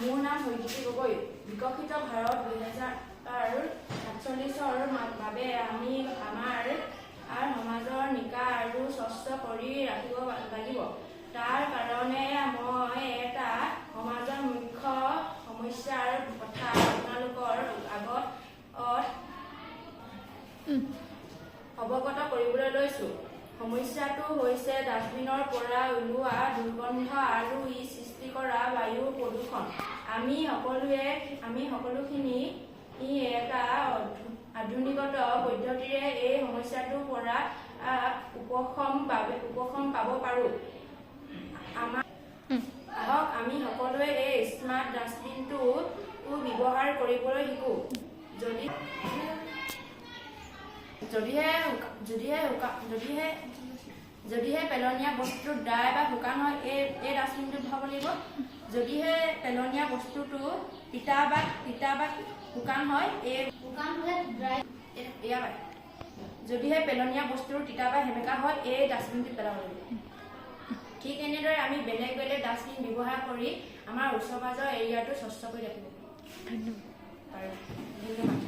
মোৰ নাম হৈজ্যোতি গগৈ। বিকশিত ভাৰত 2047ৰ বাবে আমি আমাৰ সমাজৰ নিকা আৰু স্বচ্ছ কৰি ৰাখিব লাগিব। তাৰ কাৰণে মই এটা সমাজৰ মুখ্য সমস্যাৰ কথা আপোনালোকৰ আগত অৱগত কৰিবলৈ লৈছো। সমস্যাটো হৈছে ডাষ্টবিনৰ পৰা ওলোৱা দুৰ্গন্ধ আৰু ই সৃষ্টি কৰা বায়ু প্ৰদূষণ। আমি সকলোখিনি এটা আধুনিকত পদ্ধতিৰে এই পৰ্যায়টোৰ পৰা উপশম পাব পাৰোঁ। আহক আমি সকলোৱে এই স্মাৰ্ট ডাষ্টবিনটো ব্যৱহাৰ কৰিবলৈ শিকোঁ। যদিহে পেলনীয়া বস্তুটো ড্ৰাই বা শুকান হয়, এই ডাষ্টবিনটোত ভৰাব লাগিব। যদিহে পেলনীয়া বস্তুটো তিতা বা শুকান হয়, যদিহে পেলনীয়া বস্তুটো তিতা বা সেমেকা হয়, এই ডাষ্টবিনটোত পেলাব লাগিব। ঠিক এনেদৰে আমি বেলেগ বেলেগ ডাষ্টবিন ব্যৱহাৰ কৰি আমাৰ ওচৰ পাজৰ এৰিয়াটো স্বচ্ছ কৰি ৰাখিব পাৰোঁ। ধন্যবাদ।